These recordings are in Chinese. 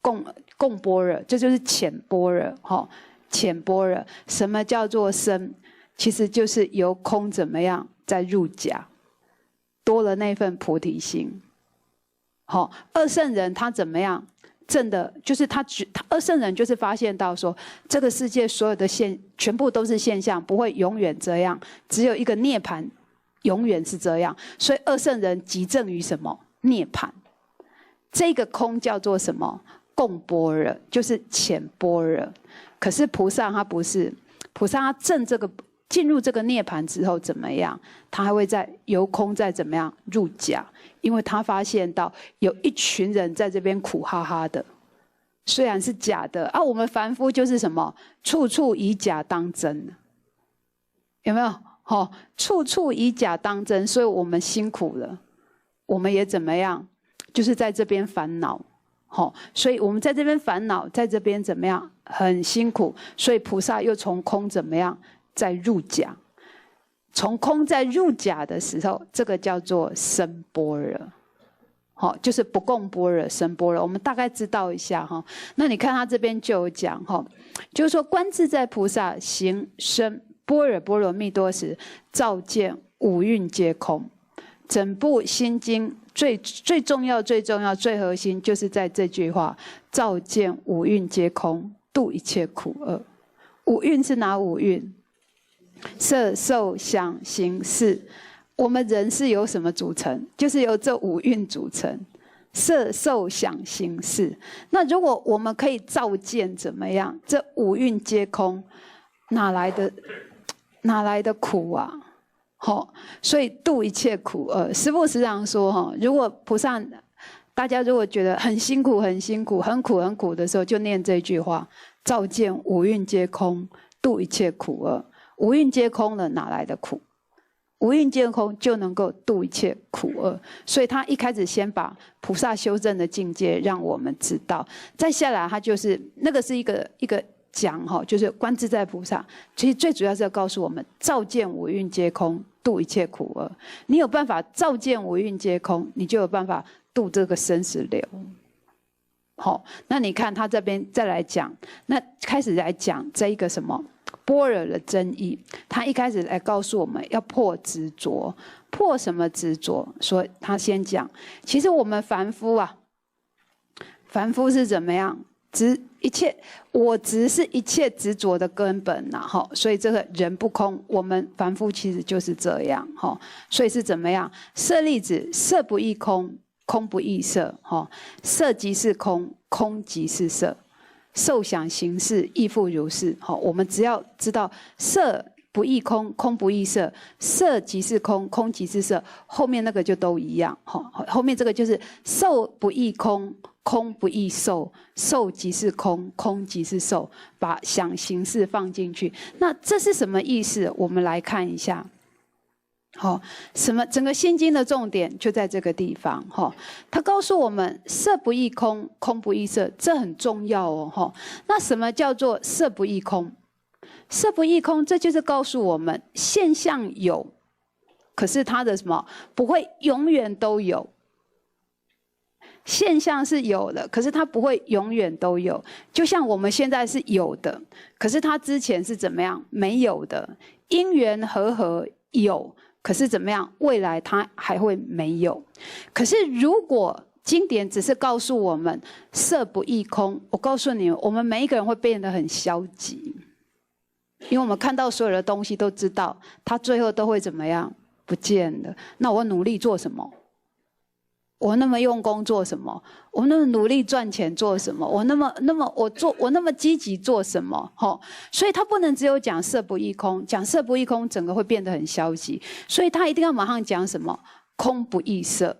共般若，这就是浅般若。浅般若，什么叫做生？其实就是由空怎么样再入假，多了那份菩提心。二圣人他怎么样？证的就是他二圣人就是发现到说，这个世界所有的全部都是现象，不会永远这样，只有一个涅槃永远是这样。所以二圣人即证于什么？涅槃。这个空叫做什么？共般若，就是浅般若。可是菩萨他不是，菩萨他证这个进入这个涅槃之后怎么样？他还会再由空再怎么样入假，因为他发现到有一群人在这边苦哈哈的，虽然是假的啊。我们凡夫就是什么？处处以假当真，有没有？处处以假当真，所以我们辛苦了，我们也怎么样？就是在这边烦恼。所以我们在这边烦恼，在这边怎么样？很辛苦。所以菩萨又从空怎么样？再入假。从空再入假的时候，这个叫做生般若。就是不共般若，生般若。我们大概知道一下。那你看他这边就有讲，就是说观自在菩萨行深般若波罗蜜多时，照见五蕴皆空。整部心经最重要、最核心，就是在这句话：照见五蕴皆空，度一切苦厄。五蕴是哪五蕴？色、受、想、行、识。我们人是由什么组成？就是由这五蕴组成。色、受、想、行、识。那如果我们可以照见怎么样？这五蕴皆空，哪来的苦啊？所以度一切苦厄。师父时常说，如果菩萨，大家如果觉得很辛苦、很辛苦、很苦、很苦的时候，就念这句话：照见五蕴皆空，度一切苦厄。五蕴皆空了，哪来的苦？无蕴皆空就能够度一切苦厄。所以他一开始先把菩萨修正的境界让我们知道，再下来他就是那个是一个讲就是观自在菩萨，其实最主要是要告诉我们照见五蕴皆空，度一切苦厄。你有办法照见五蕴皆空，你就有办法度这个生死流。那你看他这边再来讲，那开始来讲这一个什么般若的真义。他一开始来告诉我们要破执着，破什么执着？所以他先讲，其实我们凡夫啊，凡夫是怎么样？我执是一切执着的根本呐，所以这个人不空，我们凡夫其实就是这样，所以是怎么样？舍利子，色不异空，空不异色，色即是空，空即是色，受想行识亦复如是。我们只要知道色不异空，空不异色，色即是空，空即是色，后面那个就都一样。后面这个就是受不异空，空不异受，受即是空，空即是受，把想行识放进去。那这是什么意思？我们来看一下。整个心经的重点就在这个地方。他告诉我们色不异空，空不异色，这很重要哦。那什么叫做色不异空？色不异空，这就是告诉我们现象有，可是它的什么不会永远都有。现象是有的，可是它不会永远都有。就像我们现在是有的，可是它之前是怎么样？没有的。因缘和有，可是怎么样？未来它还会没有。可是如果经典只是告诉我们色不异空，我告诉你，我们每一个人会变得很消极，因为我们看到所有的东西都知道，它最后都会怎么样？不见了。那我努力做什么？我那么用功做什么？我那么努力赚钱做什么？我那么积极做什么？所以他不能只有讲色不异空，讲色不异空，整个会变得很消极。所以他一定要马上讲什么？空不异色，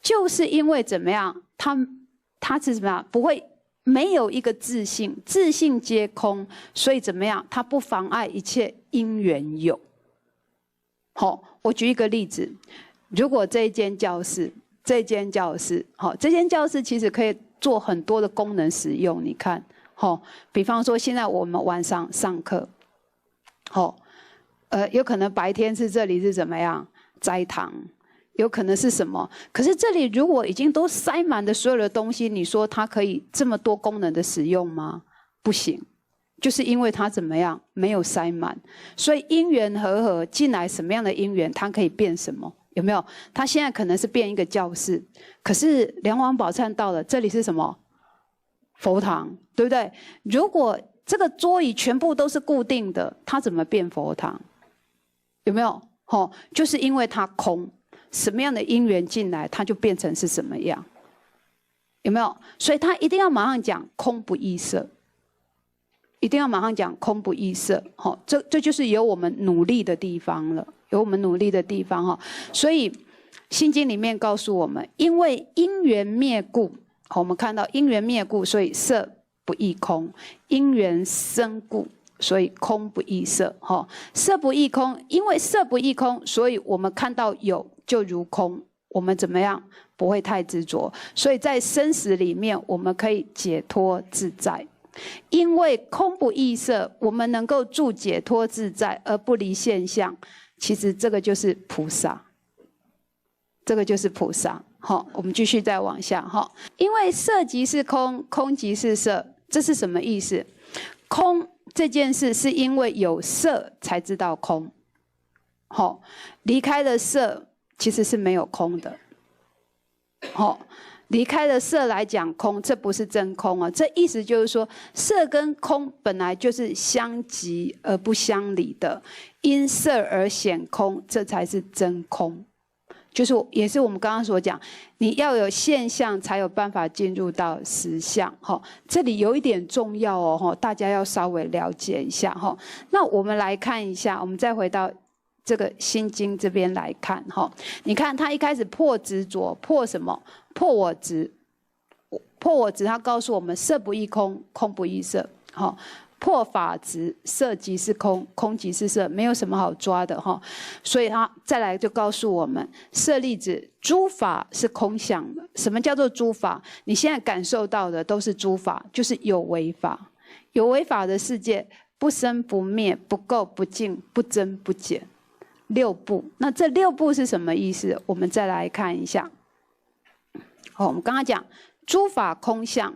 就是因为怎么样？他是怎么样？不会没有一个自性，自性皆空，所以怎么样？他不妨碍一切因缘有。我举一个例子，如果这间教室其实可以做很多的功能使用。你看，比方说现在我们晚上上课，有可能白天是这里是怎么样斋堂，有可能是什么？可是这里如果已经都塞满了所有的东西，你说它可以这么多功能的使用吗？不行，就是因为它怎么样没有塞满，所以因缘和进来什么样的因缘，它可以变什么？有没有？它现在可能是变一个教室，可是梁王宝忏到了，这里是什么？佛堂，对不对？如果这个桌椅全部都是固定的，它怎么变佛堂？有没有？就是因为它空。什么样的因缘进来，它就变成是什么样，有没有？所以他一定要马上讲空不异色，一定要马上讲空不异色。这就是有我们努力的地方了，有我们努力的地方哈。所以《心经》里面告诉我们，因为因缘灭故，我们看到因缘灭故，所以色不异空；因缘生故，所以空不异色。色不异空，因为色不异空，所以我们看到有就如空，我们怎么样不会太执着，所以在生死里面我们可以解脱自在。因为空不异色，我们能够住解脱自在而不离现象，其实这个就是菩萨，这个就是菩萨。我们继续再往下。因为色即是空，空即是色，这是什么意思？空这件事是因为有色才知道空，离开了色其实是没有空的。离开了色来讲空，这不是真空啊。这意思就是说，色跟空本来就是相即而不相离的，因色而显空，这才是真空。就是也是我们刚刚所讲，你要有现象才有办法进入到实相。这里有一点重要哦，大家要稍微了解一下。那我们来看一下，我们再回到这个心经这边来看。你看他一开始破执着，破什么？破我执。破我执，他告诉我们色不异空，空不异色。破法执，色即是空，空即是色，没有什么好抓的。所以他再来就告诉我们，舍利子，诸法是空相的。什么叫做诸法？你现在感受到的都是诸法，就是有为法。有为法的世界，不生不灭，不垢不净，不增不减，六部。那这六部是什么意思？我们再来看一下。我们刚刚讲诸法空相，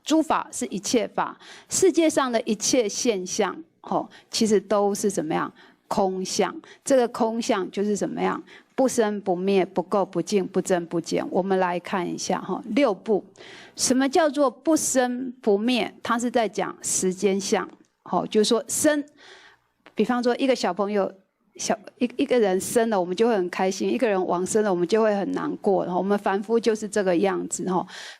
诸法是一切法，世界上的一切现象，其实都是怎么样？空相。这个空相就是怎么样？不生不灭，不垢不净，不增不减。我们来看一下六部。什么叫做不生不灭？它是在讲时间相。就是说生，比方说一个小朋友。一个人生了，我们就会很开心；一个人往生了，我们就会很难过。我们凡夫就是这个样子。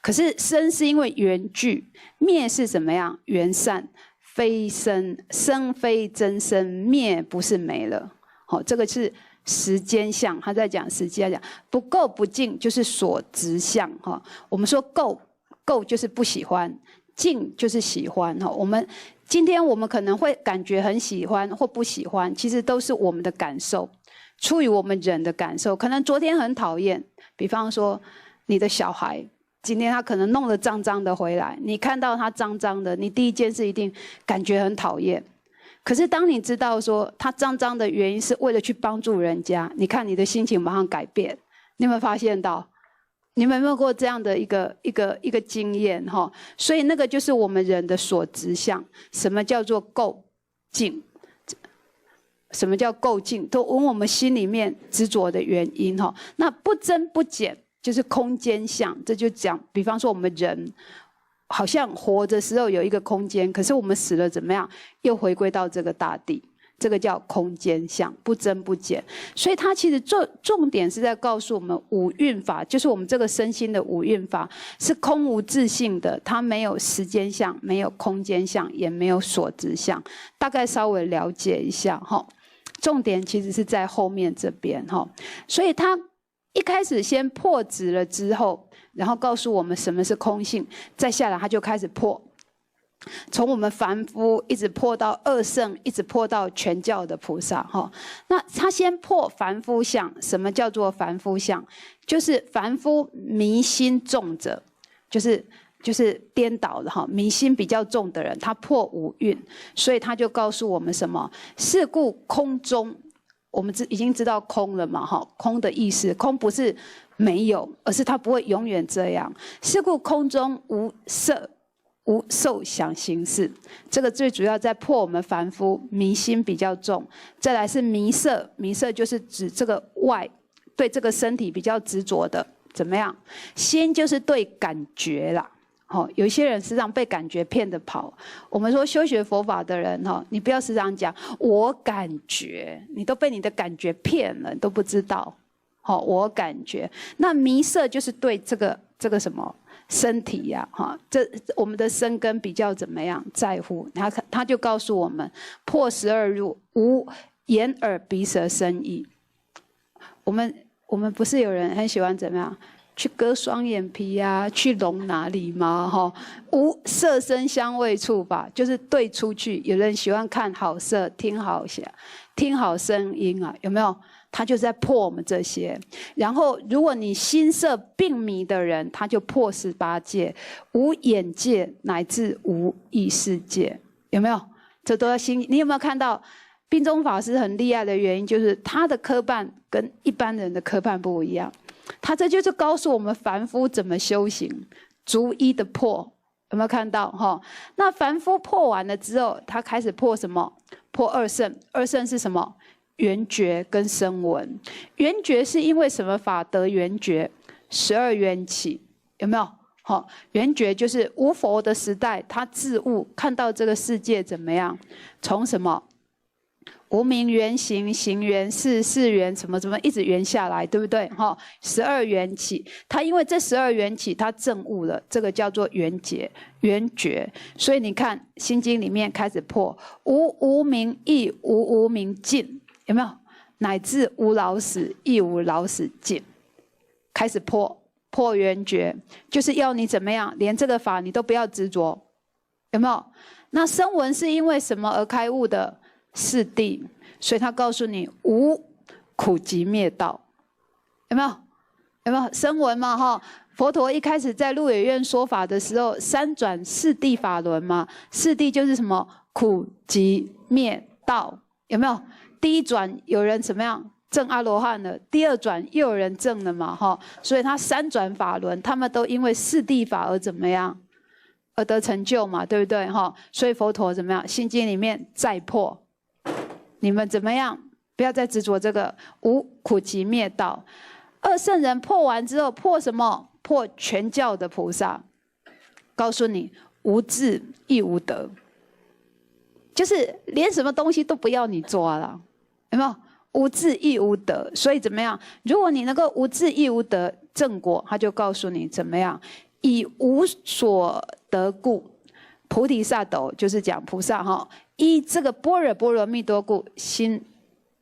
可是生是因为缘聚，灭是怎么样？缘散，非生，生非真生，灭不是没了。这个是时间相，他在讲时间讲不垢不净，就是所执相。我们说垢就是不喜欢，净就是喜欢。今天我们可能会感觉很喜欢或不喜欢，其实都是我们的感受，出于我们人的感受。可能昨天很讨厌，比方说你的小孩，今天他可能弄得脏脏的回来，你看到他脏脏的，你第一件事一定感觉很讨厌。可是当你知道说他脏脏的原因是为了去帮助人家，你看你的心情马上改变。你有没有发现到？你们有没有过这样的一个经验？所以那个就是我们人的所执相。什么叫做垢净？什么叫垢净？都问我们心里面执着的原因。那不增不减就是空间相。这就讲，比方说我们人好像活的时候有一个空间，可是我们死了怎么样？又回归到这个大地。这个叫空间相，不增不减。所以它其实重点是在告诉我们五蕴法，就是我们这个身心的五蕴法是空无自性的，它没有时间相，没有空间相，也没有所执相。大概稍微了解一下。重点其实是在后面这边。所以它一开始先破执了之后，然后告诉我们什么是空性，再下来它就开始破。从我们凡夫一直破到二圣，一直破到全教的菩萨。那他先破凡夫相。什么叫做凡夫相？就是凡夫迷心重者，就是颠倒的迷心比较重的人，他破五蕴。所以他就告诉我们什么？是故空中我们已经知道空了嘛，哈，空的意思，空不是没有，而是它不会永远这样。是故空中无色。无受想行识，这个最主要在破我们凡夫迷心比较重。再来是迷色，迷色就是指这个外对这个身体比较执着的，怎么样？心就是对感觉啦。有一些人时常被感觉骗着跑。我们说修学佛法的人，你不要时常讲我感觉，你都被你的感觉骗了，你都不知道。我感觉，那迷色就是对这个什么？身体呀，这我们的身根比较怎么样在乎？他就告诉我们，破12入，无眼耳鼻舌身意。我们不是有人很喜欢怎么样去割双眼皮啊，去隆哪里吗？无色声香味触法，就是对出去。有人喜欢看好色，听好声音啊，有没有？他就在破我们这些。然后如果你心色病迷的人，他就破18界，无眼界乃至无意识界，有没有？这都要心。你有没有看到宾中法师很厉害的原因，就是他的科办跟一般人的科办不一样。他这就是告诉我们凡夫怎么修行，逐一的破。有没有看到？那凡夫破完了之后，他开始破什么？破二圣。二圣是什么？缘觉跟声闻。缘觉是因为什么法得缘觉？12缘起，有没有？缘觉就是无佛的时代，他自悟看到这个世界怎么样？从什么无明缘行，行缘事，事缘什么什么，一直缘下来，对不对？12缘起，他因为这12缘起，他证悟了，这个叫做缘觉。所以你看《心经》里面开始破无明亦无明尽。有没有？乃至无老死亦无老死尽，开始破缘觉，就是要你怎么样，连这个法你都不要执着，有没有？那声闻是因为什么而开悟的？四谛，所以他告诉你无苦集灭道，有没有？有没有声闻嘛？佛陀一开始在鹿野苑说法的时候，三转四谛法轮嘛，四谛就是什么？苦集灭道，有没有？第一转有人怎么样证阿罗汉了，第二转又有人证了嘛，所以他三转法轮，他们都因为四谛法而怎么样，而得成就嘛，对不对？所以佛陀怎么样？心经里面再破，你们怎么样？不要再执着这个无苦集灭道。二圣人破完之后，破什么？破全教的菩萨，告诉你无智亦无得，就是连什么东西都不要你抓了。有没有？无智亦无得，所以怎么样？如果你能够无智亦无得正果，他就告诉你怎么样？以无所得故，菩提萨埵就是讲菩萨依这个般若波罗蜜多故，心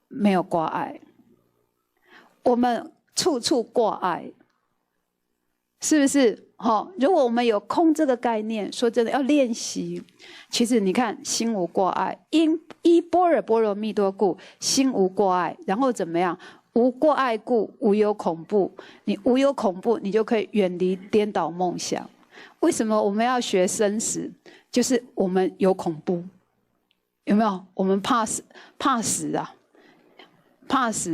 没有挂碍。我们处处挂碍，是不是？如果我们有空这个概念，说真的要练习。其实你看，心无挂碍，依般若波罗蜜多故，心无挂碍。然后怎么样？无挂碍故，无有恐怖。你无有恐怖，你就可以远离颠倒梦想。为什么我们要学生死？就是我们有恐怖，有没有？我们怕死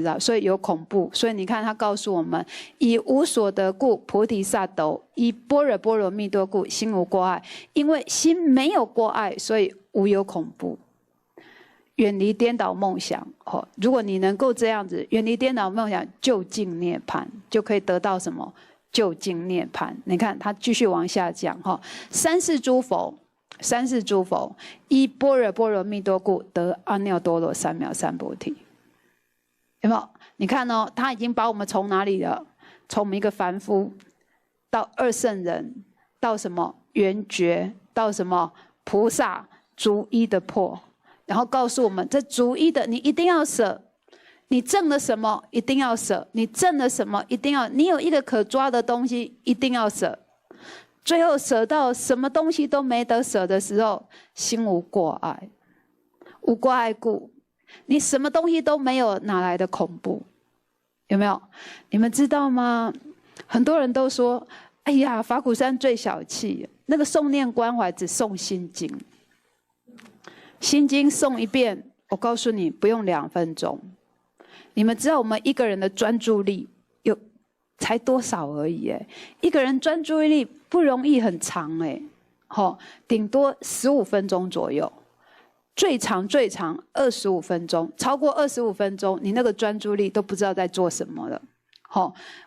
啊，所以有恐怖。所以你看他告诉我们，以无所得故，菩提萨埵，以般若波罗蜜多故，心无挂碍。因为心没有挂碍，所以无有恐怖，远离颠倒梦想。如果你能够这样子远离颠倒梦想，就近涅槃，就可以得到什么？就近涅槃。你看他继续往下讲三世诸佛依般若波罗蜜多故，得阿耨多罗三藐三菩提。有没有？你看他已经把我们从哪里了？从我们一个凡夫到二圣人，到什么缘觉，到什么菩萨，逐一的破，然后告诉我们，这逐一的你一定要舍，你证了什么一定要舍，你证了什么一定要，你有一个可抓的东西一定要舍，最后舍到什么东西都没得舍的时候，心无挂碍，无挂碍故。你什么东西都没有，哪来的恐怖？有没有？你们知道吗？很多人都说：“哎呀，法鼓山最小气，那个诵念关怀只诵心经，心经诵一遍，我告诉你不用2分钟。你们知道我们一个人的专注力才多少而已哎，一个人专注力不容易很长哎，顶多15分钟左右，最长25分钟，超过25分钟，你那个专注力都不知道在做什么了。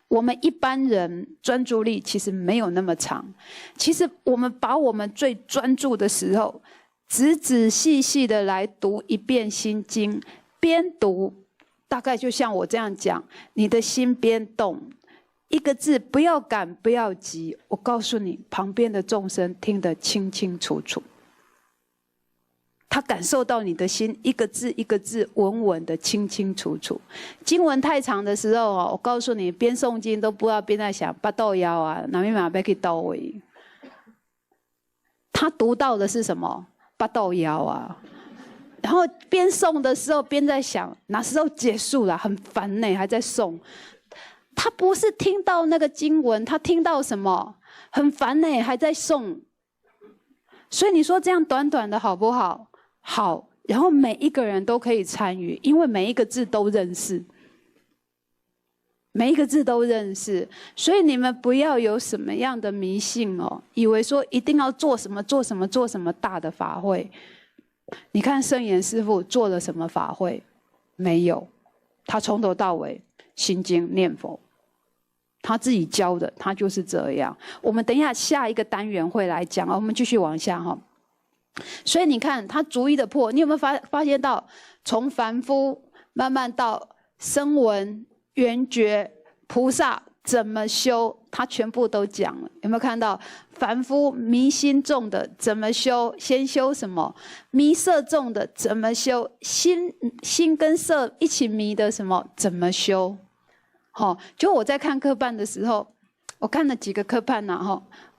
我们一般人专注力其实没有那么长，其实我们把我们最专注的时候，仔仔细细的来读一遍心经，边读，大概就像我这样讲，你的心边动。一个字不要赶不要急，我告诉你，旁边的众生听得清清楚楚，他感受到你的心一个字一个字稳稳的清清楚楚。经文太长的时候我告诉你，边诵经都不知道边在想八道腰啊，哪边马被去到位。他读到的是什么？八道腰啊。然后边诵的时候边在想，哪时候结束了？很烦呢，还在诵。他不是听到那个经文，他听到什么？很烦呢，还在诵。所以你说这样短短的好不好？好。然后每一个人都可以参与，因为每一个字都认识，每一个字都认识。所以你们不要有什么样的迷信以为说一定要做什么大的法会。你看圣严师父做了什么法会？没有，他从头到尾心经念佛。他自己教的，他就是这样。我们等一下下一个单元会来讲，我们继续往下哈。所以你看他逐一的破，你有没有发现到，从凡夫慢慢到声闻、缘觉、菩萨怎么修，他全部都讲了。有没有看到凡夫迷心重的怎么修？先修什么？迷色重的怎么修？心跟色一起迷的什么？怎么修？就我在看课办的时候，我看了几个课办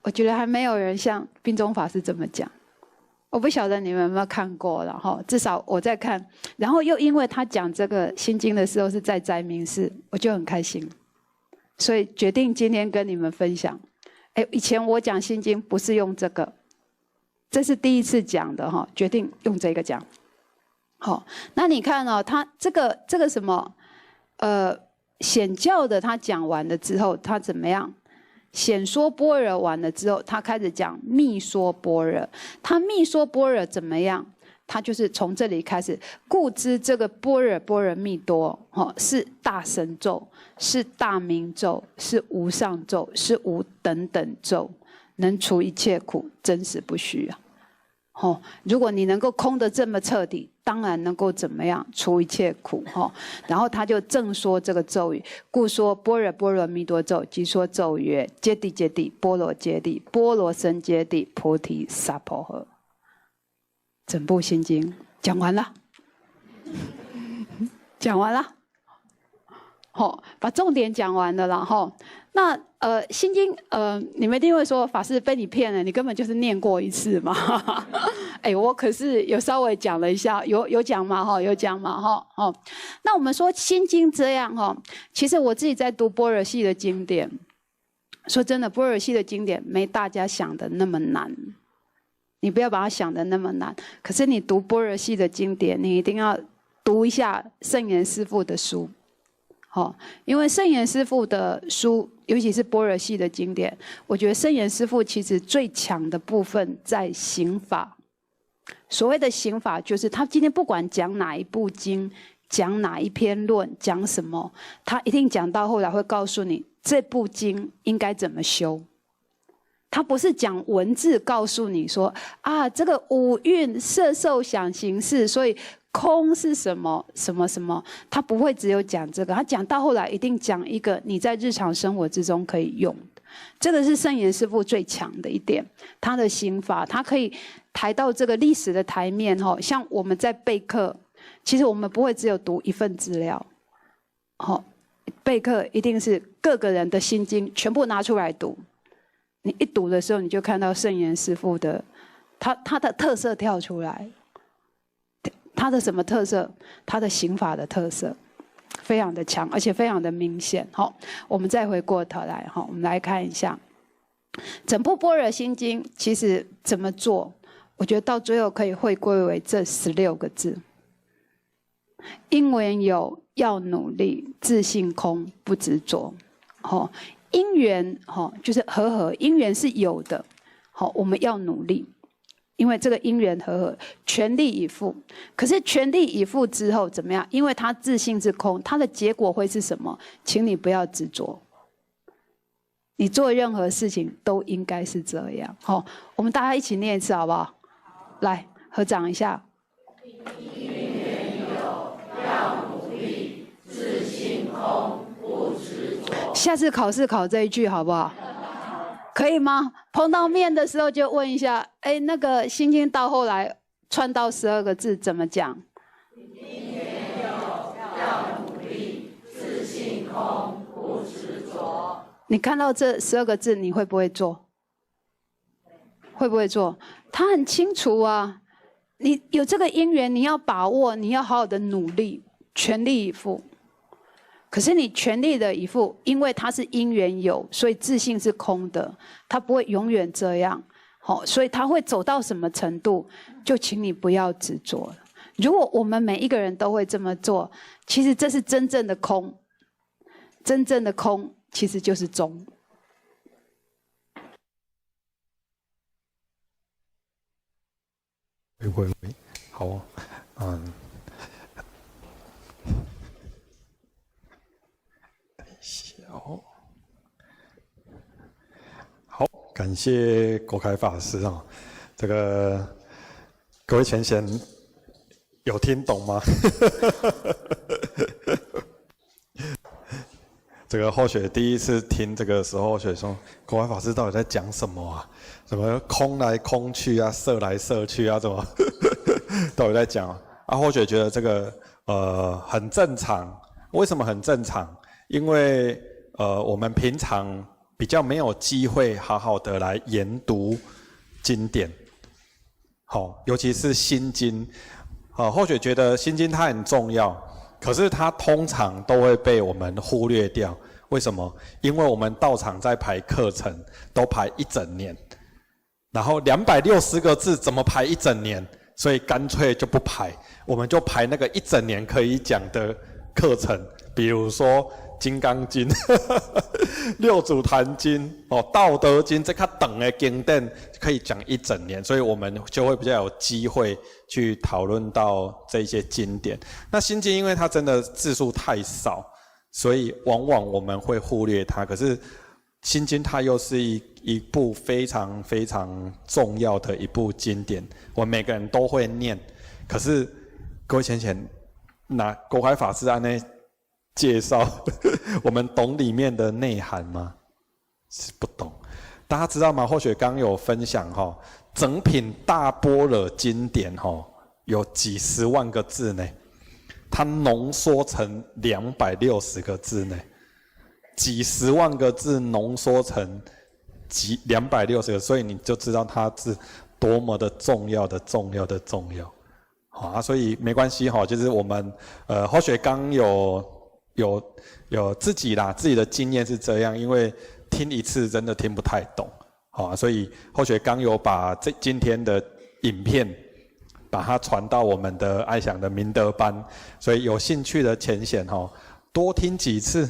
我觉得还没有人像宾中法师这么讲。我不晓得你们有没有看过了至少我在看，然后又因为他讲这个心经的时候是在斋明寺，我就很开心，所以决定今天跟你们分享。以前我讲心经不是用这个，这是第一次讲的决定用这个讲。那你看他这个什么显教的，他讲完了之后，他怎么样？显说般若完了之后，他开始讲密说般若。他密说般若怎么样？他就是从这里开始，故知这个般若波罗蜜多是大神咒，是大明咒，是无上咒，是无等等咒，能除一切苦，真实不虚啊。如果你能够空得这么彻底，当然能够怎么样除一切苦然后他就正说这个咒语，故说般若波罗蜜多咒，即说咒曰：揭谛揭谛，波罗揭谛，波罗僧揭谛，菩提萨婆诃。整部心经讲完了，讲完了，把重点讲完了啦那心经你们一定会说，法师被你骗了，你根本就是念过一次嘛。我可是有稍微讲了一下，有讲嘛有讲嘛那我们说心经这样其实我自己在读般若系的经典，说真的，般若系的经典没大家想的那么难。你不要把它想的那么难，可是你读般若系的经典，你一定要读一下圣严师父的书。因为圣严师父的书，尤其是般若系的经典，我觉得圣严师父其实最强的部分在行法。所谓的行法，就是他今天不管讲哪一部经，讲哪一篇论，讲什么，他一定讲到后来会告诉你这部经应该怎么修。他不是讲文字告诉你说这个五蕴色受想行识，所以空是什么什么什么，他不会只有讲这个，他讲到后来一定讲一个你在日常生活之中可以用的。这个是圣严师父最强的一点，他的行法，他可以抬到这个历史的台面像我们在备课，其实我们不会只有读一份资料备课一定是各个人的心经全部拿出来读。你一读的时候，你就看到圣严师父的他的特色跳出来。他的什么特色？他的行法的特色非常的强，而且非常的明显。我们再回过头来我们来看一下整部般若心经，其实怎么做？我觉得到最后可以汇归为这16个字。因缘有要努力，自性空不执着。哦，因缘就是和因缘是有的，我们要努力，因为这个因缘和全力以赴。可是全力以赴之后怎么样？因为它自性是空，它的结果会是什么？请你不要执着。你做任何事情都应该是这样。我们大家一起念一次好不好？来，合掌一下。因缘有要努力，自性空不执着。下次考试考这一句好不好？可以吗？碰到面的时候就问一下，那个《心经》到后来串到12个字怎么讲？因缘有要努力，自性空不执着。你看到这12个字，你会不会做？会不会做？他很清楚啊，你有这个因缘，你要把握，你要好好的努力，全力以赴。可是你全力的以赴，因为它是因缘有，所以自性是空的，它不会永远这样。所以它会走到什么程度，就请你不要执着了。如果我们每一个人都会这么做，其实这是真正的空，真正的空其实就是中。喂，好，好，感谢国开法师啊，这个各位前贤有听懂吗？这个后学第一次听这个时候，后学说国开法师到底在讲什么啊？什么空来空去啊，色来色去啊，怎么到底在讲啊？后学觉得这个很正常。为什么很正常？因为我们平常比较没有机会好好的来研读经典，尤其是心经。后学觉得心经它很重要，可是它通常都会被我们忽略掉。为什么？因为我们道场在排课程，都排一整年，然后260个字怎么排一整年？所以干脆就不排，我们就排那个一整年可以讲的课程，比如说《金刚经》、六祖坛经、道德经，这较长的经典可以讲一整年，所以我们就会比较有机会去讨论到这些经典。那心经因为它真的字数太少，所以往往我们会忽略它。可是心经它又是一部非常非常重要的一部经典，我们每个人都会念。可是各位浅浅，那国开法师按呢介绍，我们懂里面的内涵吗？是不懂。大家知道吗？或许刚有分享整品大般若经典有几十万个字呢，它浓缩成260个字呢。几十万个字浓缩成260个，所以你就知道它是多么的重要的重要的重要。所以没关系就是我们后学刚有自己的经验是这样，因为听一次真的听不太懂，所以后学刚有把今天的影片把它传到我们的爱享的明德班，所以有兴趣的浅显多听几次。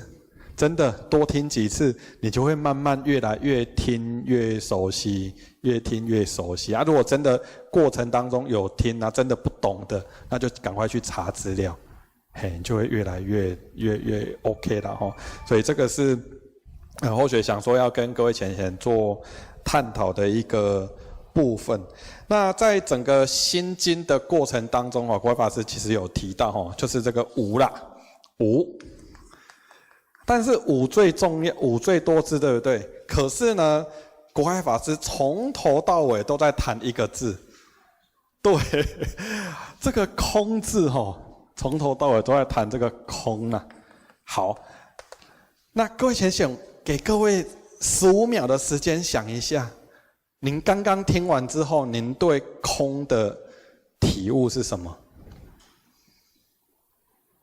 真的多听几次，你就会慢慢越来越听越熟悉，越听越熟悉啊！如果真的过程当中有听真的不懂的，那就赶快去查资料，你就会越来越 OK 了所以这个是后学想说要跟各位浅显做探讨的一个部分。那在整个心经的过程当中国开法师其实有提到就是这个无啦，无。但是五最重要，五最多字，对不对？可是呢，国开法师从头到尾都在谈一个字，对，这个空字从头到尾都在谈这个空啊。好，那各位浅显，给各位15秒的时间想一下，您刚刚听完之后，您对空的体悟是什么？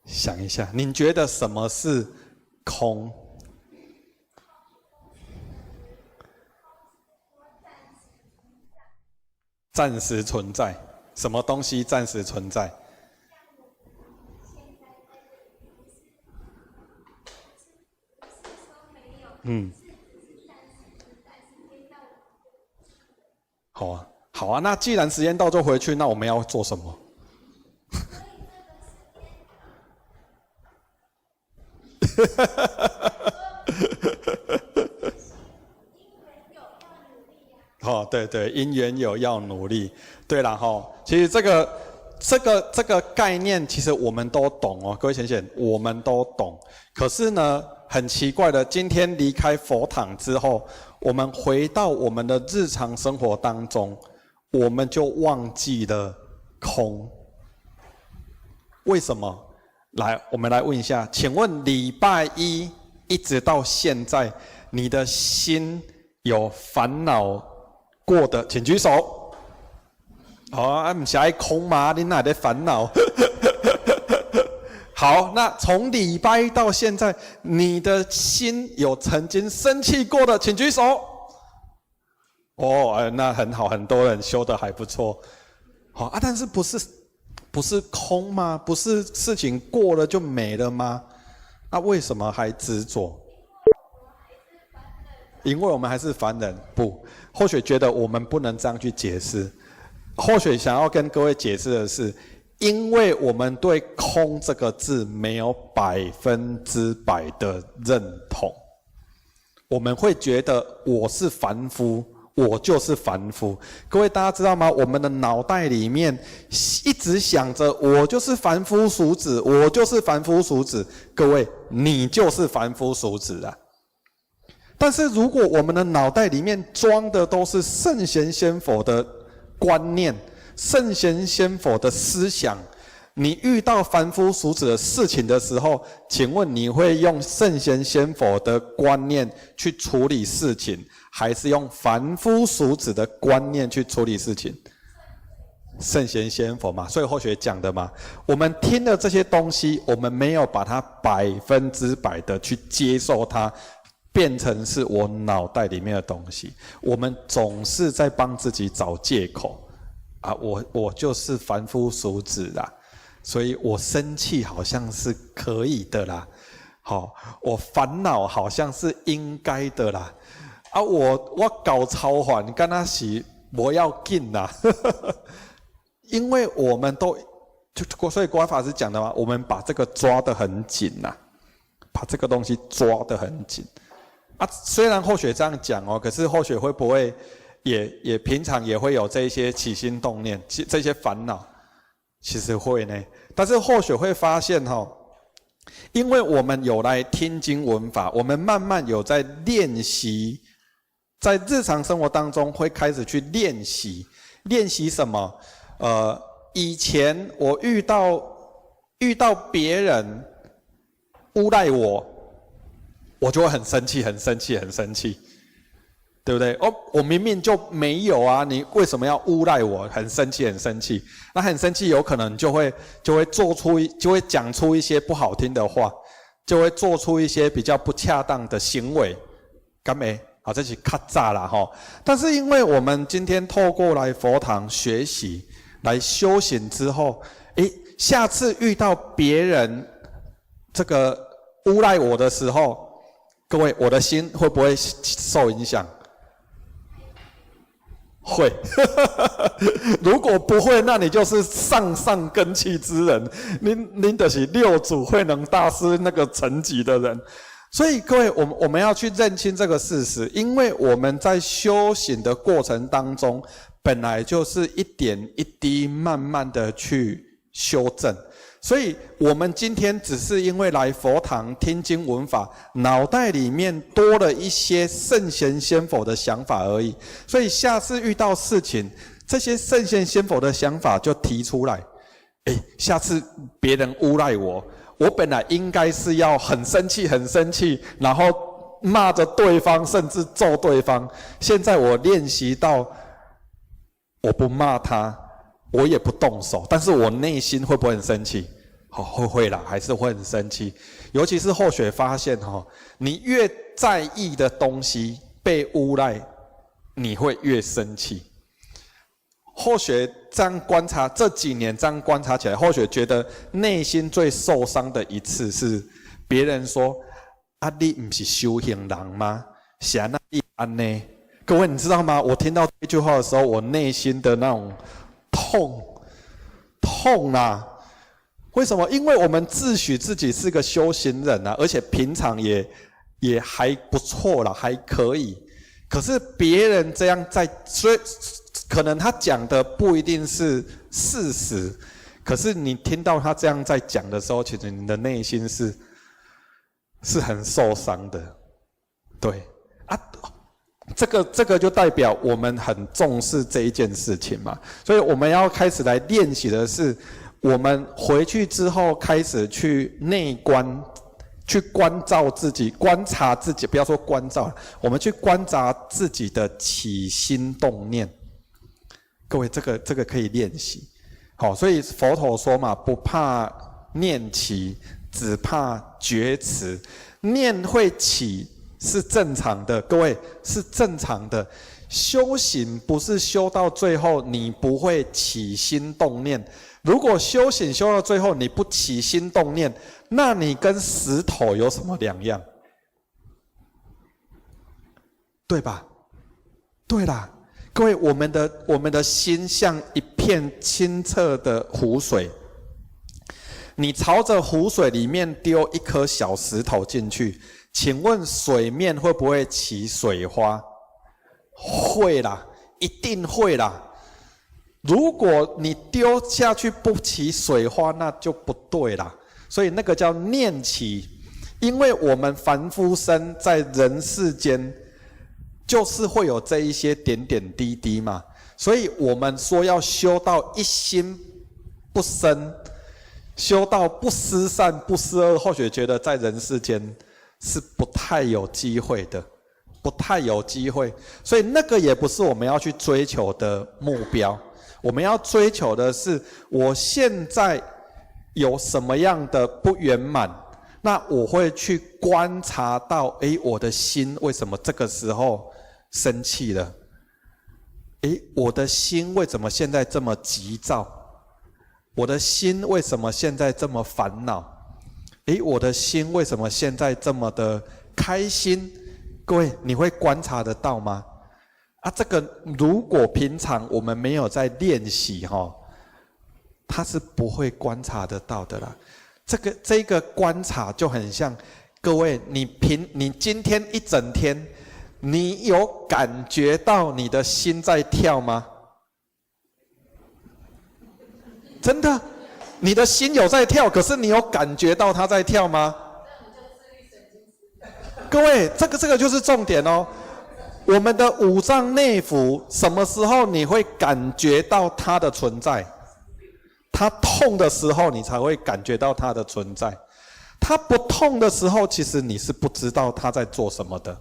想一下，您觉得什么是空？暂时存在，什么东西暂时存在？好啊，好啊。那既然时间到就回去，那我们要做什么？哦，对对，因缘有要努力。对啦齁，其实这个概念，其实我们都懂哦，各位贤贤，我们都懂。可是呢，很奇怪的，今天离开佛堂之后，我们回到我们的日常生活当中，我们就忘记了空。为什么？来，我们来问一下，请问礼拜一一直到现在，你的心有烦恼过的，请举手。哦，不是爱空吗？你哪在烦恼？好，那从礼拜一到现在，你的心有曾经生气过的，请举手。哦，那很好，很多人修得还不错。好啊，但是不是空吗？不是事情过了就没了吗？那为什么还执着？因为我们还是凡人。不，或许觉得我们不能这样去解释。或许想要跟各位解释的是，因为我们对空这个字没有100%的认同，我们会觉得我是凡夫，我就是凡夫。各位大家知道吗？我们的脑袋里面一直想着我就是凡夫俗子，我就是凡夫俗子。各位，你就是凡夫俗子啊！但是如果我们的脑袋里面装的都是圣贤仙佛的观念，圣贤仙佛的思想，你遇到凡夫俗子的事情的时候，请问你会用圣贤仙佛的观念去处理事情，还是用凡夫俗子的观念去处理事情？圣贤仙佛嘛，所以后学讲的嘛，我们听了这些东西，我们没有把它100%的去接受它，变成是我脑袋里面的东西。我们总是在帮自己找借口啊，我就是凡夫俗子啦，所以我生气好像是可以的啦，好，我烦恼好像是应该的啦，啊，我搞超烦，跟他是不要紧啦，因为我们都所以国外法师讲的嘛，我们把这个抓得很紧呐，把这个东西抓得很紧。啊，虽然后学这样讲哦，可是后学会不会也平常也会有这一些起心动念，这些烦恼，其实会呢。但是后学会发现因为我们有来听经闻法，我们慢慢有在练习，在日常生活当中会开始去练习什么？以前我遇到别人诬赖我就会很生气，对不对？哦，我明明就没有啊，你为什么要诬赖我？很生气。那很生气，有可能就会讲出一些不好听的话，就会做出一些比较不恰当的行为，干没？好，这是较早啦齁。但是因为我们今天透过来佛堂学习，来修行之后，下次遇到别人这个诬赖我的时候，各位，我的心会不会受影响？会。如果不会，那你就是上根器之人，您就是六祖慧能大师那个层级的人。所以各位，我们要去认清这个事实，因为我们在修行的过程当中，本来就是一点一滴慢慢的去修正。所以我们今天只是因为来佛堂听经闻法，脑袋里面多了一些圣贤仙佛的想法而已。所以下次遇到事情，这些圣贤仙佛的想法就提出来。下次别人诬赖我本来应该是要很生气，然后骂着对方，甚至揍对方。现在我练习到，我不骂他，我也不动手，但是我内心会不会很生气？会啦，还是会很生气。尤其是后学发现你越在意的东西被诬赖，你会越生气。后学这样观察，这几年这样观察起来，后学觉得内心最受伤的一次是别人说你不是修行人吗？是啊，那你安呢？各位你知道吗？我听到这句话的时候，我内心的那种痛啊！为什么？因为我们自诩自己是个修行人啊，而且平常也还不错啦，还可以。可是别人这样所以可能他讲的不一定是事实，可是你听到他这样在讲的时候，其实你的内心是很受伤的，对啊。这个就代表我们很重视这一件事情嘛，所以我们要开始来练习的是，我们回去之后开始去内观，去关照自己，观察自己，不要说关照，我们去观察自己的起心动念。各位，这个可以练习。好，所以佛陀说嘛，不怕念起，只怕觉迟。念会起是正常的，各位是正常的。修行不是修到最后你不会起心动念。如果修行修到最后你不起心动念，那你跟石头有什么两样？对吧？对啦，各位，我们的心像一片清澈的湖水，你朝着湖水里面丢一颗小石头进去，请问水面会不会起水花？会啦，一定会啦。如果你丢下去不起水花，那就不对啦。所以那个叫念起，因为我们凡夫身在人世间，就是会有这一些点点滴滴嘛。所以我们说要修到一心不生，修到不思善不思恶，或许觉得在人世间是不太有机会的，不太有机会。所以那个也不是我们要去追求的目标。我们要追求的是，我现在有什么样的不圆满，那我会去观察到，我的心为什么这个时候生气了？我的心为什么现在这么急躁？我的心为什么现在这么烦恼？我的心为什么现在这么的开心？各位，你会观察得到吗？这个如果平常我们没有在练习他是不会观察得到的啦。这个观察就很像，各位，你今天一整天，你有感觉到你的心在跳吗？真的，你的心有在跳，可是你有感觉到它在跳吗？各位，这个就是重点哦。我们的五脏内腑，什么时候你会感觉到它的存在？它痛的时候，你才会感觉到它的存在。它不痛的时候，其实你是不知道它在做什么的。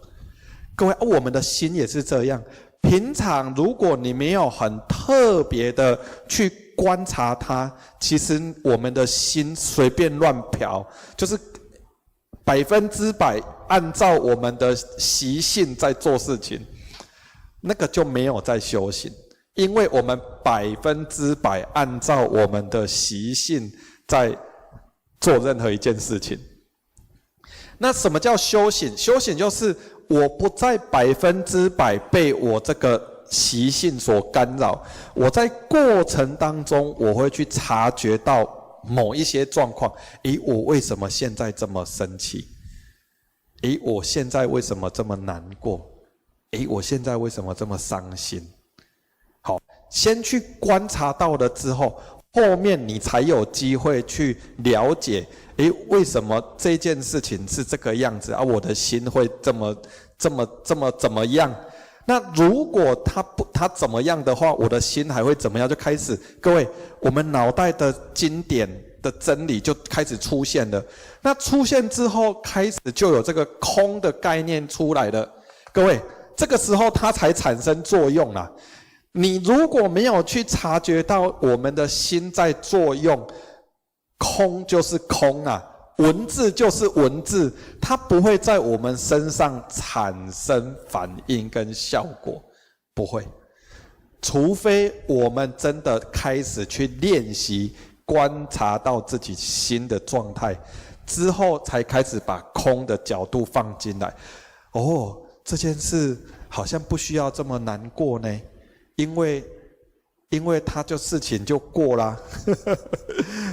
各位，我们的心也是这样。平常如果你没有很特别的去观察它，其实我们的心随便乱飘，就是100%按照我们的习性在做事情，那个就没有在修行，因为我们100%按照我们的习性在做任何一件事情。那什么叫修行？修行就是我不再100%被我这个习性所干扰，我在过程当中我会去察觉到某一些状况，我为什么现在这么生气？我现在为什么这么难过？我现在为什么这么伤心？好，先去观察到了之后，后面你才有机会去了解，为什么这件事情是这个样子啊？我的心会这么样？那如果他怎么样的话，我的心还会怎么样？就开始，各位，我们脑袋的经典的真理就开始出现了。那出现之后，开始就有这个空的概念出来了。各位，这个时候它才产生作用啦。你如果没有去察觉到我们的心在作用，空就是空啊，文字就是文字，它不会在我们身上产生反应跟效果，不会。除非我们真的开始去练习观察到自己心的状态，之后才开始把空的角度放进来。哦，这件事好像不需要这么难过呢，因为它就事情就过啦，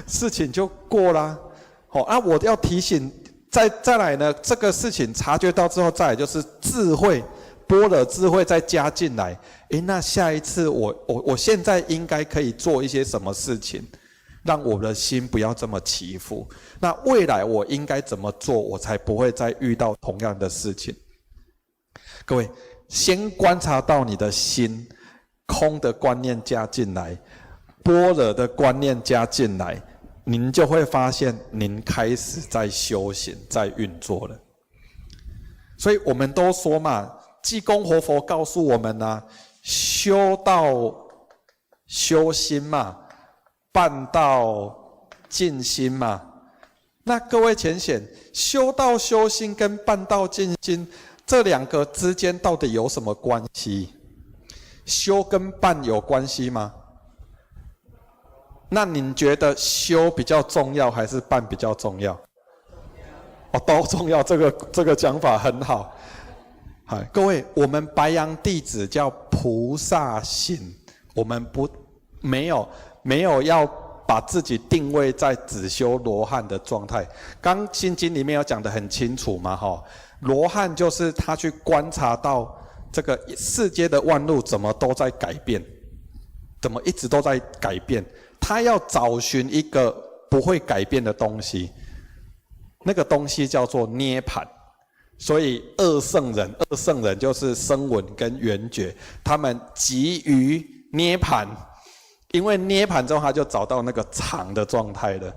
事情就过啦。好啊，我要提醒，再来呢，这个事情察觉到之后，再来就是智慧，般若智慧再加进来。那下一次我现在应该可以做一些什么事情，让我的心不要这么起伏？那未来我应该怎么做，我才不会再遇到同样的事情？各位，先观察到你的心，空的观念加进来，般若的观念加进来，您就会发现您开始在修行，在运作了。所以我们都说嘛，济公活佛告诉我们啊，修道修心嘛，办道静心嘛。那各位浅显，修道修心跟办道静心这两个之间到底有什么关系？修跟办有关系吗？那您觉得修比较重要还是办比较重要？都重要，这个讲法很好。各位，我们白羊弟子叫菩萨行，我们没有要把自己定位在只修罗汉的状态。刚心经里面有讲得很清楚嘛，罗汉就是他去观察到这个世界的万物怎么都在改变，怎么一直都在改变，他要找寻一个不会改变的东西，那个东西叫做涅槃。所以二圣人就是声闻跟缘觉，他们急于涅槃，因为涅槃之后他就找到那个常的状态了，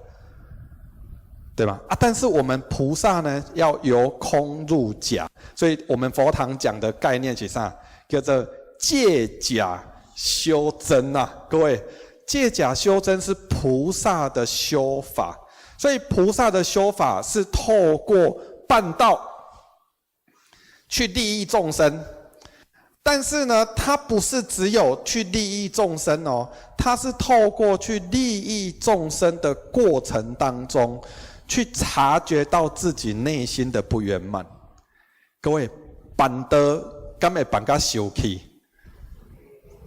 对吧？但是我们菩萨呢，要由空入假，所以我们佛堂讲的概念是啥？叫做借假修真啊！各位，借假修真是菩萨的修法，所以菩萨的修法是透过办道去利益众生，但是呢，它不是只有去利益众生哦，它是透过去利益众生的过程当中，去察觉到自己内心的不圆满。各位，办道敢会办到生气？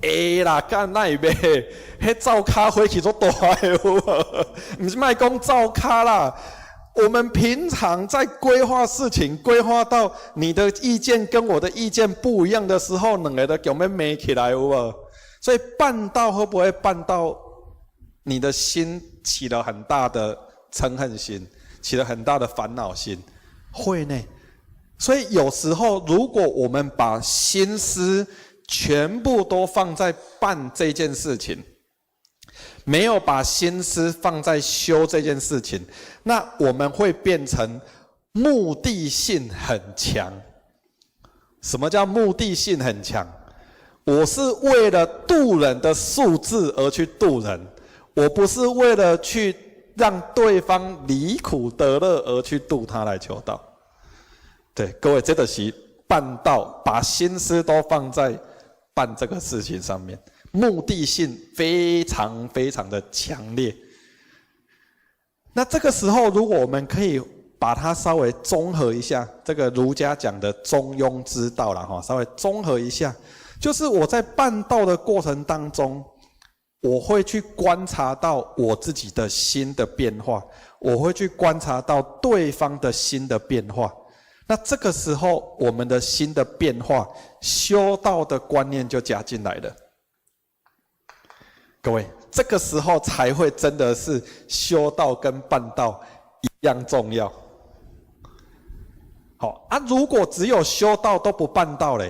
会啦，干那会袂？迄灶咖火气做大的有无？不是卖讲灶咖啦。我们平常在规划事情，规划到你的意见跟我的意见不一样的时候，两个都叫咩骂起来有无？所以办道会不会办到你的心起了很大的嗔恨心，起了很大的烦恼心？会呢。所以有时候如果我们把心思全部都放在办这件事情，没有把心思放在修这件事情，那我们会变成目的性很强。什么叫目的性很强？我是为了度人的数字而去度人，我不是为了去让对方离苦得乐而去度他来求道。对，各位，这就是办道，把心思都放在办这个事情上面，目的性非常非常的强烈。那这个时候，如果我们可以把它稍微综合一下，这个儒家讲的中庸之道啦，稍微综合一下，就是我在办道的过程当中，我会去观察到我自己的心的变化，我会去观察到对方的心的变化。那这个时候，我们的心的变化，修道的观念就加进来了。各位，这个时候才会真的是修道跟办道一样重要。好啊，如果只有修道都不办道嘞，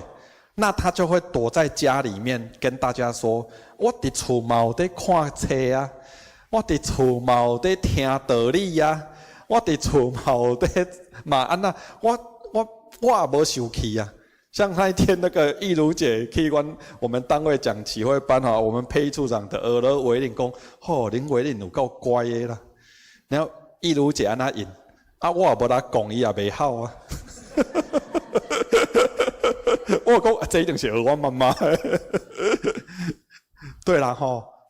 那他就会躲在家里面跟大家说：“我伫厝嘛有在看册啊，我伫厝嘛有在听道理啊，我伫厝嘛有在嘛安那，我也无生气啊。”像那一天那个义如姐去我们单位讲启会班我们配处长的儿为领讲，林为领有够乖的啦。然后义如姐安那应我也无啦讲伊也袂好啊。我讲这一定是我妈妈。对啦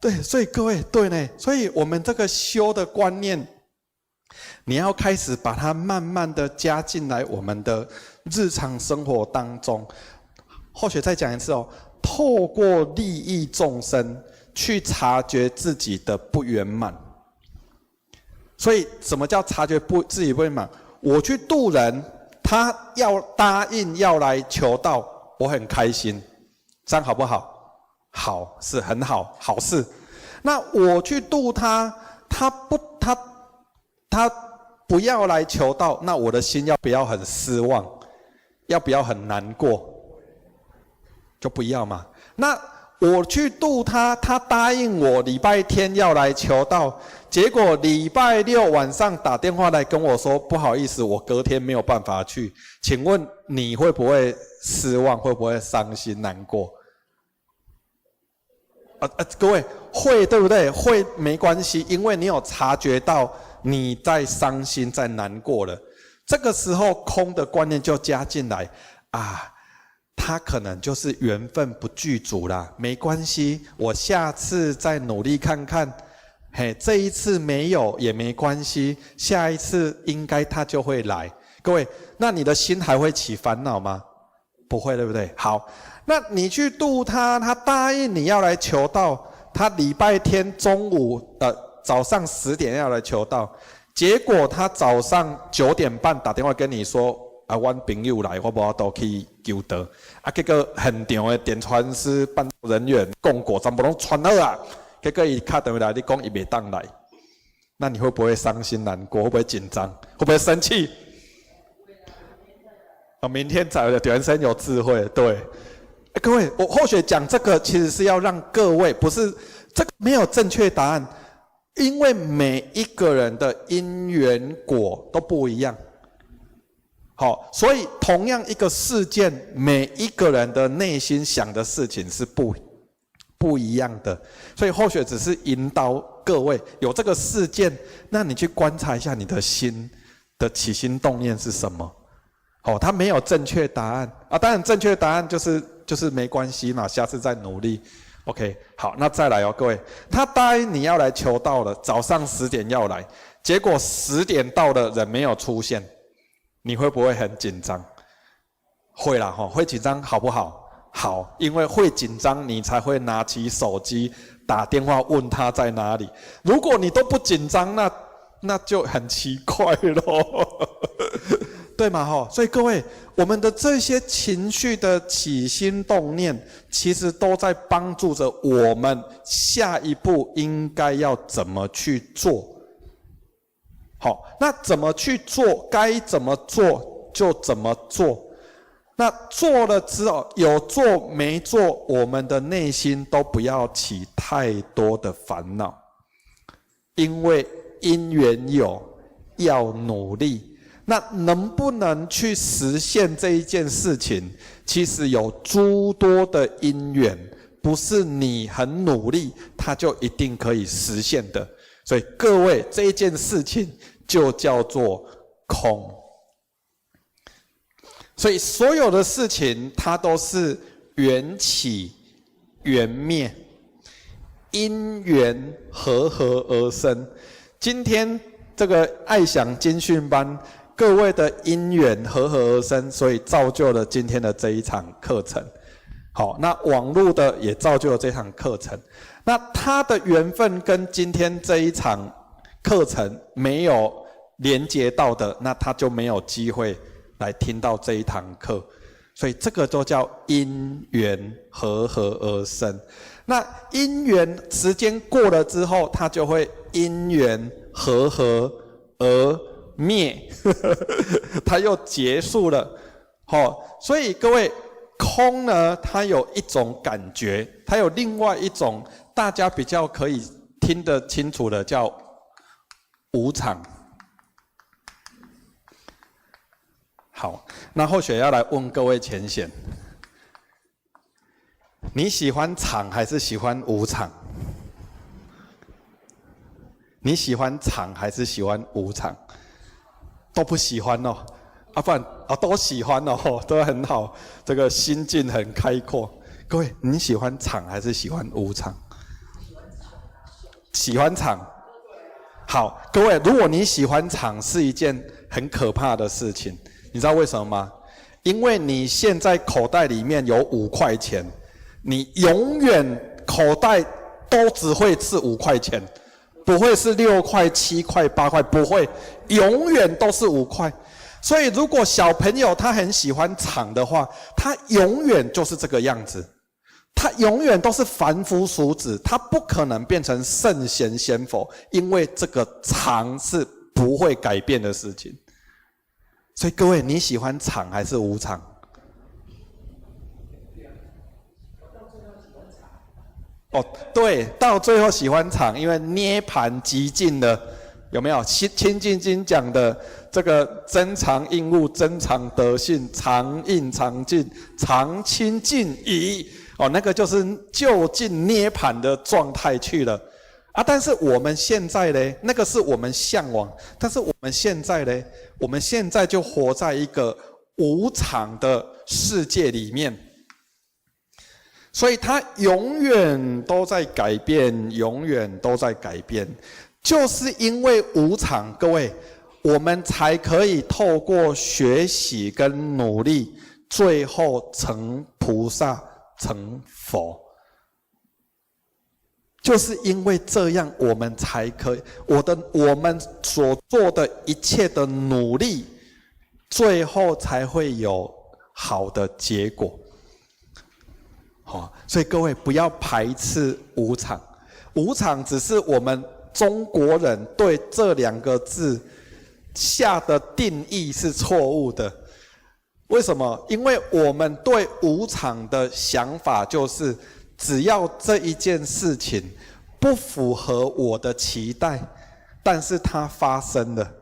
对，所以各位对呢，所以我们这个修的观念，你要开始把它慢慢的加进来我们的日常生活当中。或许再讲一次哦，透过利益众生去察觉自己的不圆满。所以什么叫察觉自己不圆满？我去度人，他要答应要来求道，我很开心，这样好不好？好，是很好，好事。那我去度他，他不要来求道，那我的心要不要很失望？要不要很难过？就不要嘛。那我去度他，他答应我礼拜天要来求道，结果礼拜六晚上打电话来跟我说，不好意思，我隔天没有办法去。请问你会不会失望？会不会伤心难过？各位会，对不对？会没关系，因为你有察觉到你在伤心在难过了。这个时候空的观念就加进来啊，他可能就是缘分不具足啦，没关系，我下次再努力看看。嘿，这一次没有也没关系，下一次应该他就会来。各位，那你的心还会起烦恼吗？不会，对不对？好，那你去度他，他答应你要来求道，他礼拜天早上10点要来求道，结果他早上9点半打电话跟你说，我朋友来，我无法度去求道。结果现场的电传师、办人员讲过，全部拢传好啊。结果他打电话来，你讲他不能来，那你会不会伤心难过？会不会紧张？会不会生气？明天才有人生有智慧，对。各位，我或许讲这个其实是要让各位，不是这个没有正确答案，因为每一个人的因缘果都不一样。好，所以同样一个事件，每一个人的内心想的事情是不一样的。所以或许只是引导各位有这个事件，那你去观察一下你的心的起心动念是什么。他没有正确答案啊，当然正确答案就是没关系嘛，下次再努力。OK， 好，那再来哦，各位，他答应你要来求道了，早上10点要来，结果10点到了人没有出现，你会不会很紧张？会啦，会紧张，好不好？好，因为会紧张，你才会拿起手机打电话问他在哪里。如果你都不紧张，那就很奇怪咯。对吗？所以各位，我们的这些情绪的起心动念，其实都在帮助着我们下一步应该要怎么去做。好，那怎么去做？该怎么做就怎么做。那做了之后，有做没做，我们的内心都不要起太多的烦恼，因为因缘有，要努力。那能不能去实现这一件事情，其实有诸多的因缘，不是你很努力，它就一定可以实现的。所以各位，这一件事情就叫做空。所以所有的事情，它都是缘起缘灭，因缘和合而生。今天这个爱享金训班，各位的因缘和合而生，所以造就了今天的这一场课程。好，那网络的也造就了这场课程。那他的缘分跟今天这一场课程没有连接到的，那他就没有机会来听到这一堂课。所以这个都叫因缘和合而生。那因缘时间过了之后，它就会因缘和合而灭，它又结束了。所以各位，空呢，它有一种感觉，它有另外一种大家比较可以听得清楚的，叫无常。好，那或许要来问各位浅显，你喜欢常还是喜欢无常？你喜欢常还是喜欢无常？都不喜欢哦，不然都喜欢哦，都很好，这个心境很开阔。各位，你喜欢常还是喜欢无常？喜欢常。好，各位，如果你喜欢场是一件很可怕的事情，你知道为什么吗？因为你现在口袋里面有5块钱，你永远口袋都只会是5块钱，不会是6块、7块、8块，不会，永远都是5块。所以如果小朋友他很喜欢场的话，他永远就是这个样子，他永远都是凡夫俗子，他不可能变成圣贤仙佛，因为这个场是不会改变的事情。所以各位，你喜欢场还是无常？哦，对，到最后喜欢场，因为涅槃极尽了，有没有？清净经讲的这个真常应物，真常德性，常应常尽，常清净矣。哦，那个就是就近涅槃的状态去了啊！但是我们现在呢，那个是我们向往，但是我们现在呢，我们现在就活在一个无常的世界里面，所以它永远都在改变，永远都在改变。就是因为无常，各位，我们才可以透过学习跟努力，最后成菩萨。成佛，就是因为这样，我们才可以，我们所做的一切的努力，最后才会有好的结果。好，所以各位不要排斥无常，无常只是我们中国人对这2个字下的定义是错误的。为什么？因为我们对无常的想法就是，只要这一件事情不符合我的期待，但是它发生了，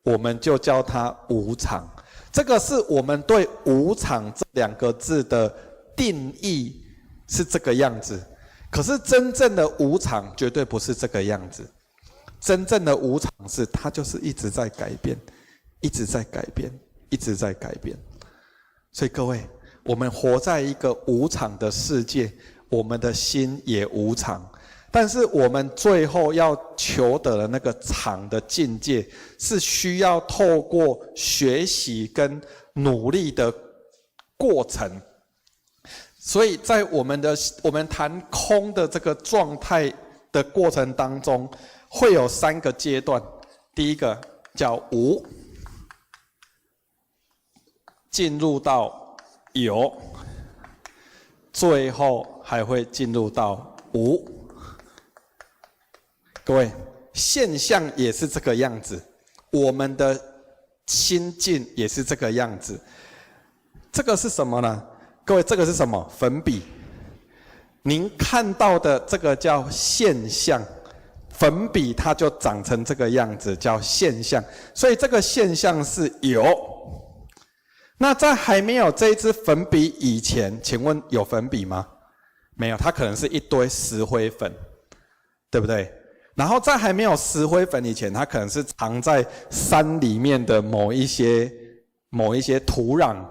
我们就叫它无常。这个是我们对无常这2个字的定义是这个样子。可是真正的无常绝对不是这个样子。真正的无常是它就是一直在改变，一直在改变，一直在改变。所以各位，我们活在一个无常的世界，我们的心也无常，但是我们最后要求得的那个常的境界，是需要透过学习跟努力的过程。所以在我们谈空的这个状态的过程当中，会有3个阶段。第一个叫无，进入到有，最后还会进入到无。各位，现象也是这个样子，我们的心境也是这个样子。这个是什么呢？各位，这个是什么？粉笔。您看到的这个叫现象，粉笔它就长成这个样子，叫现象。所以这个现象是有。那在还没有这一支粉笔以前，请问有粉笔吗？没有，它可能是一堆石灰粉，对不对？然后在还没有石灰粉以前，它可能是藏在山里面的某一些土壤，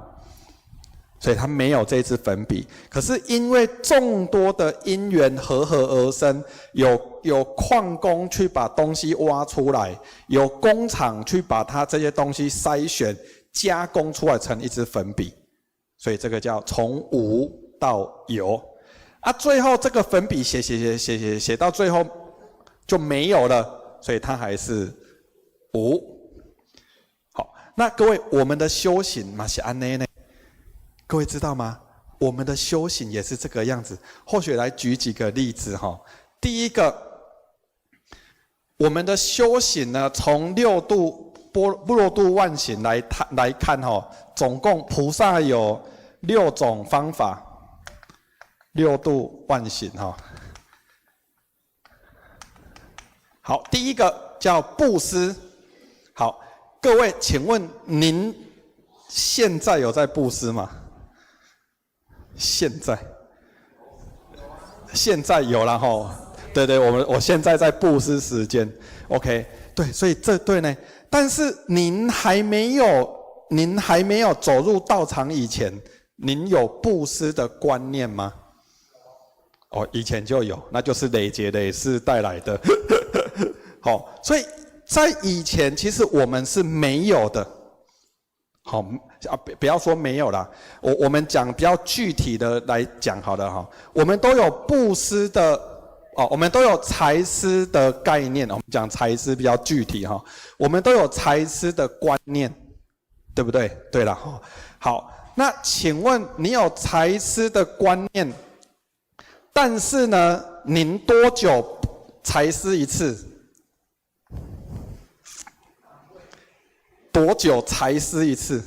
所以它没有这支粉笔。可是因为众多的因缘合而生，有矿工去把东西挖出来，有工厂去把它这些东西筛选加工出来成一支粉笔，所以这个叫从无到有啊。最后这个粉笔写到最后就没有了，所以它还是无。好，那各位，我们的修行嘛是安内呢？各位知道吗？我们的修行也是这个样子。或许来举几个例子哈。第一个，我们的修行呢，从6度波罗度万行来看哈，总共菩萨有6种方法，6度万行哈。好，第一个叫布施。好，各位，请问您现在有在布施吗？现在有了哈。对，我现在在布施时间 ，OK， 对，所以这对呢。但是您还没有走入道场以前，您有布施的观念吗？哦，以前就有，那就是累劫累世带来的。好，所以在以前其实我们是没有的。好啊，不要说没有啦，我们讲比较具体的来讲好了哈。我们都有布施的我们都有财施的概念，我们讲财施比较具体哈。我们都有财施的观念，对不对？对了哈。好，那请问你有财施的观念，但是呢，您多久财施一次？多久财施一次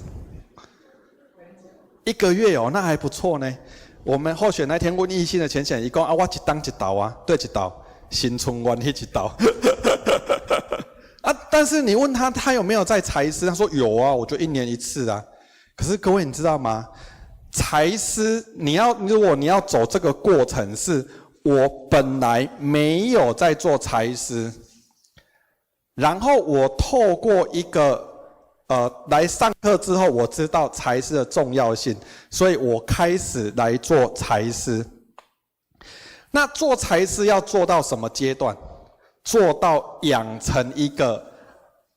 ？1个月哦，那还不错呢。我们候选那天问异性的前线，伊讲啊，我一档一道啊，对一道，新春湾迄一道。啊，但是你问他有没有在财施？他说有啊，我就1年1次啊。可是各位你知道吗？财施如果你要走这个过程，是我本来没有在做财施，然后我透过一个来上课之后，我知道财施的重要性，所以我开始来做财施。那做财施要做到什么阶段？做到养成一个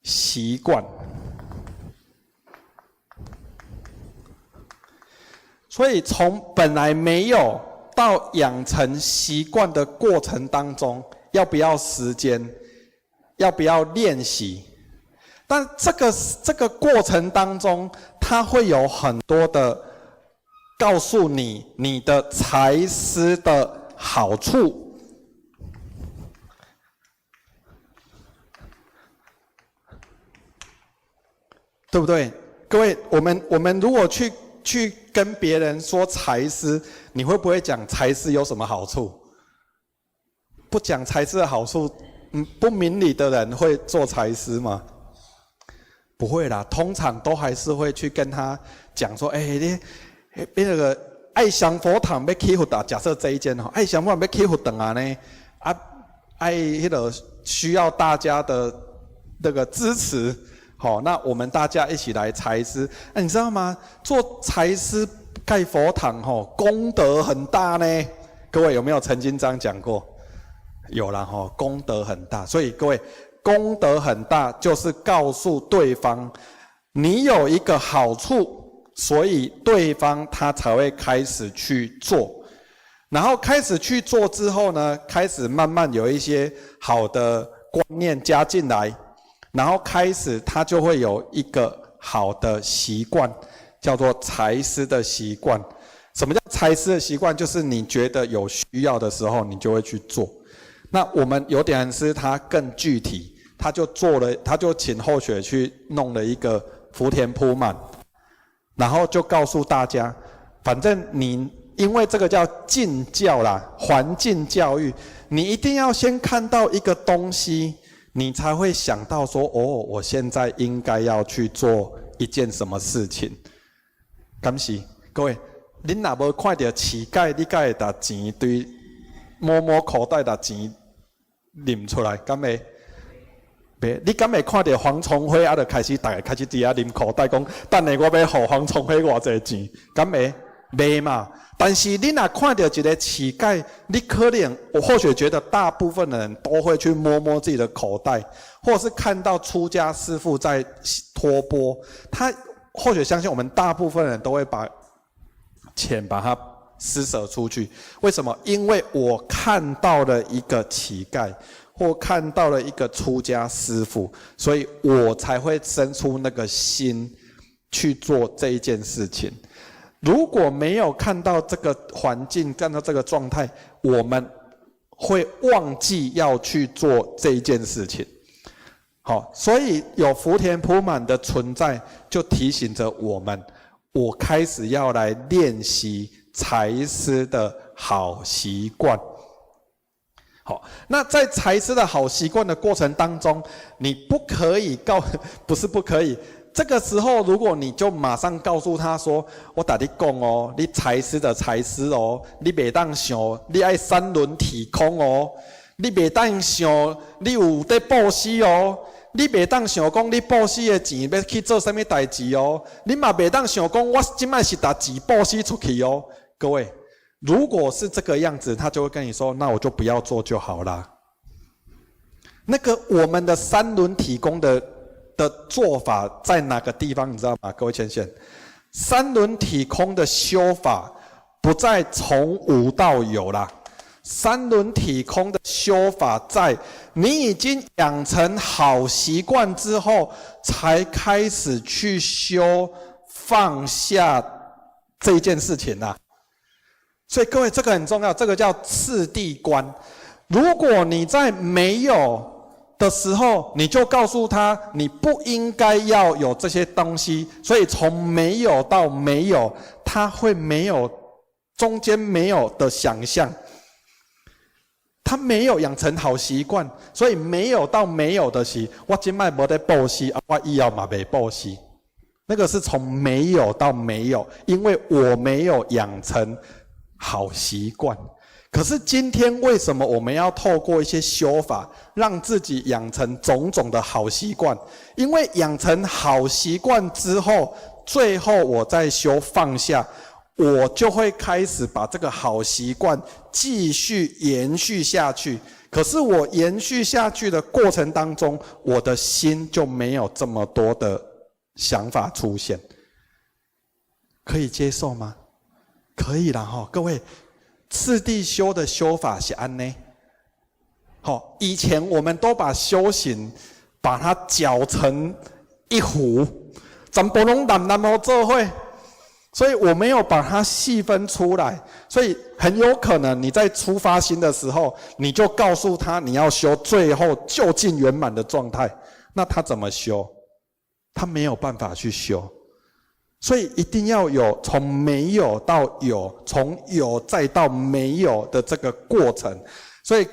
习惯。所以从本来没有到养成习惯的过程当中，要不要时间？要不要练习？但这个过程当中，它会有很多的告诉你的财施的好处，对不对？各位，我们如果去跟别人说财施，你会不会讲财施有什么好处？不讲财施的好处，不明理的人会做财施吗？不会啦，通常都还是会去跟他讲说，你那个爱上佛堂要起佛堂，假设这一间爱上佛堂要起佛堂啊呢，爱那个需要大家的那个支持，好，那我们大家一起来财施。你知道吗？做财施盖佛堂功德很大呢。各位有没有曾经这样讲过？有啦功德很大，所以各位。功德很大，就是告诉对方你有一个好处，所以对方他才会开始去做。然后开始去做之后呢，开始慢慢有一些好的观念加进来，然后开始他就会有一个好的习惯，叫做财施的习惯。什么叫财施的习惯？就是你觉得有需要的时候，你就会去做。那我们有点师他更具体，他就请后学去弄了一个福田铺满，然后就告诉大家，反正你因为这个叫境教啦，环境教育，你一定要先看到一个东西，你才会想到说，我现在应该要去做一件什么事情。敢是各位，恁若无看到乞丐，你敢会把钱对摸口袋把钱拎出来，敢会？你敢会看到黄崇辉就开始大家开始伫遐拎口袋，讲等下我要给黄崇辉偌济钱，敢会？袂嘛。但是你若看到一个乞丐，你可能我或许觉得大部分的人都会去摸自己的口袋，或者是看到出家师父在托钵，他或许相信我们大部分人都会把钱把它施舍出去。为什么？因为我看到了一个乞丐，或看到了一个出家师父，所以我才会生出那个心去做这一件事情。如果没有看到这个环境，看到这个状态，我们会忘记要去做这一件事情。好，所以有福田铺满的存在，就提醒着我们，我开始要来练习财施的好习惯。好，那在财施的好习惯的过程当中，你不可以不是不可以。这个时候，如果你就马上告诉他说：“我跟你讲哦，你财施的财施哦，你袂当想，你爱三轮体空哦，你袂当想，你有在布施哦，你袂当想讲你布施的钱要去做什么代志哦，你嘛袂当想讲我今摆是把钱布施出去哦。”各位，如果是这个样子，他就会跟你说：“那我就不要做就好啦。”那个我们的三轮体功的做法在哪个地方？你知道吗？各位先生，三轮体空的修法不在从无到有啦。三轮体空的修法在你已经养成好习惯之后，才开始去修放下这件事情啦。所以各位，这个很重要，这个叫次第观。如果你在没有的时候，你就告诉他你不应该要有这些东西，所以从没有到没有，他会没有中间没有的想象，他没有养成好习惯，所以没有到没有的时，我现在没在报喜，我以后也没报喜，那个是从没有到没有，因为我没有养成好习惯。可是今天为什么我们要透过一些修法，让自己养成种种的好习惯？因为养成好习惯之后，最后我再修放下，我就会开始把这个好习惯继续延续下去。可是我延续下去的过程当中，我的心就没有这么多的想法出现。可以接受吗？可以啦齁，各位。次第修的修法是安呢，好，以前我们都把修行把它搅成一壶，全部拢淡好做伙，所以我没有把它细分出来，所以很有可能你在出发心的时候，你就告诉他你要修最后就近圆满的状态，那他怎么修？他没有办法去修。所以一定要有从没有到有，从有再到没有的这个过程。所以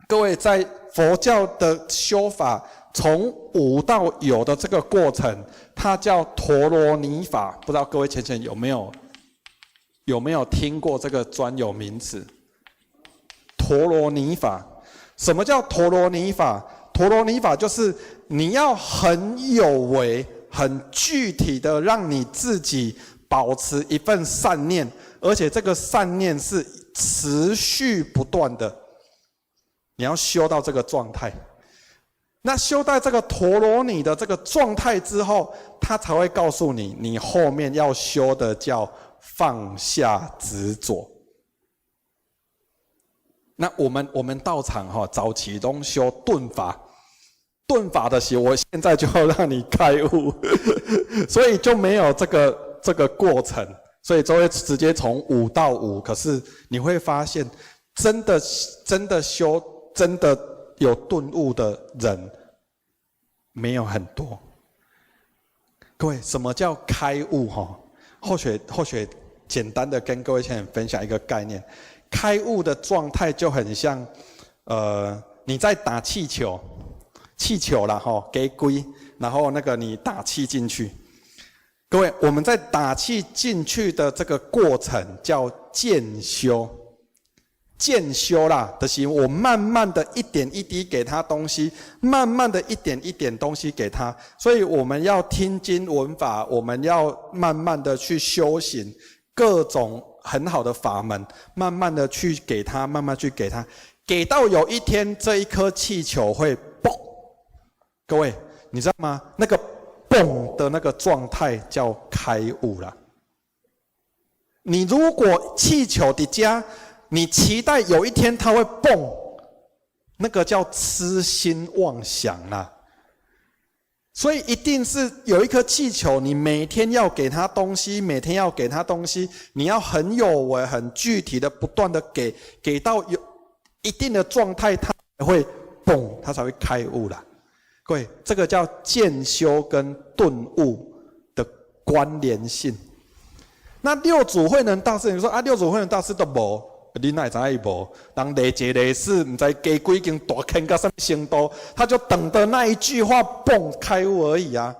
各位在佛教的修法，从无到有的这个过程，它叫陀罗尼法。不知道各位前有没有听过这个专有名词？陀罗尼法。什么叫陀罗尼法？陀罗尼法就是你要很有为。很具体的让你自己保持一份善念，而且这个善念是持续不断的，你要修到这个状态。那修到这个陀罗尼的这个状态之后，他才会告诉你，你后面要修的叫放下执着。那我们道场早期都修顿法。顿法的时候，我现在就要让你开悟，所以就没有这个过程，所以就会直接从无到无。可是你会发现，真的修，真的有顿悟的人没有很多。各位，什么叫开悟？或许简单的跟各位先分享一个概念，开悟的状态就很像，你在打气球啦给龟，然后那个你打气进去。各位，我们在打气进去的这个过程叫渐修。渐修啦，就是我慢慢的一点一滴给他东西，慢慢的一点一点东西给他。所以我们要听经闻法，我们要慢慢的去修行各种很好的法门，慢慢的去给他，慢慢去给他，给到有一天这一颗气球会蹦。各位，你知道吗？那个蹦的那个状态叫开悟啦。你如果气球的家，你期待有一天它会蹦，那个叫痴心妄想啦。所以一定是有一颗气球，你每天要给它东西，每天要给它东西，你要很有为、很具体的、不断的给到有一定的状态，它才会蹦，它才会开悟啦。各位，这个叫渐修跟顿悟的关联性。那六祖慧能大师，你说啊，六祖慧能大师都无，你哪会知影无？人历劫历史，唔知加几间大坑到什么程度，他就等的那一句话蹦开悟而已啊，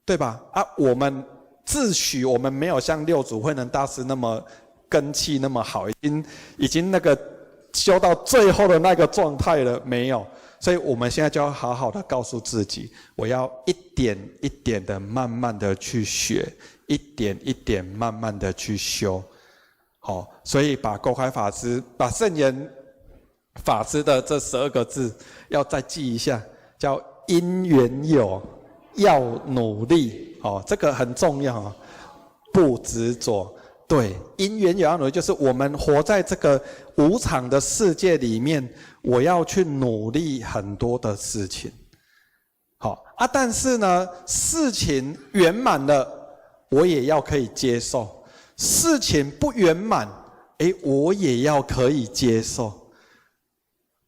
对吧？啊，我们自诩我们没有像六祖慧能大师那么根气那么好，已经那个修到最后的那个状态了，没有。所以我们现在就要好好的告诉自己，我要一点一点的慢慢的去学，一点一点慢慢的去修。好，所以把公开法师把圣言法师的这12个字要再记一下，叫因缘有，要努力哦，这个很重要哦，不执着。对，因缘有要努力，就是我们活在这个无常的世界里面，我要去努力很多的事情。好啊，但是呢，事情圆满了，我也要可以接受；事情不圆满，我也要可以接受。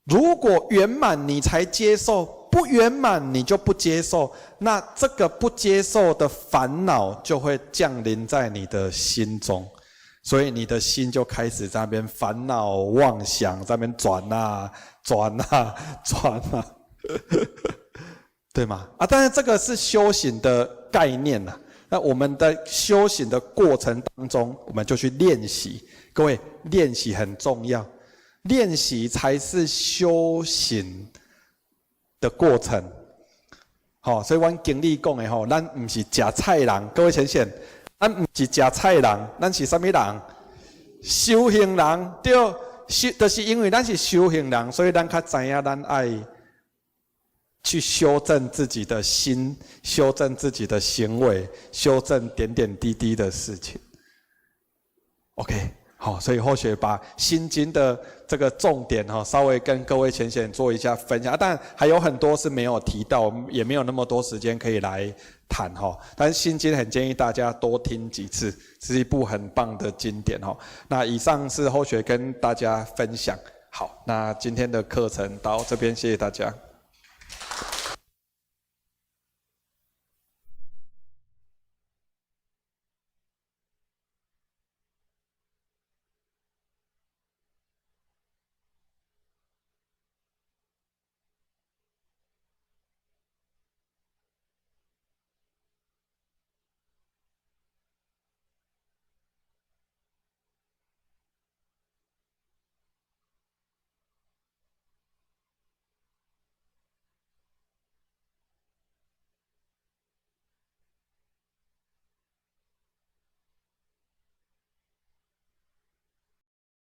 如果圆满你才接受，不圆满你就不接受，那这个不接受的烦恼就会降临在你的心中，所以你的心就开始在那边烦恼妄想，在那边转啊转啊转啊，对吗？但是这个是修行的概念啊。那我们的修行的过程当中，我们就去练习。各位，练习很重要，练习才是修行的过程。好，所以阮经理讲的吼，咱不是吃菜人，各位先生，咱不是吃菜人，咱是什么人？修行人，对，就是因为咱是修行人，所以咱较知影咱爱去修正自己的心，修正自己的行为，修正点点滴滴的事情。OK。好，所以或许把心经的这个重点稍微跟各位浅显做一下分享，但还有很多是没有提到，也没有那么多时间可以来谈但是心经很建议大家多听几次，是一部很棒的经典那以上是后学跟大家分享。好，那今天的课程到这边，谢谢大家。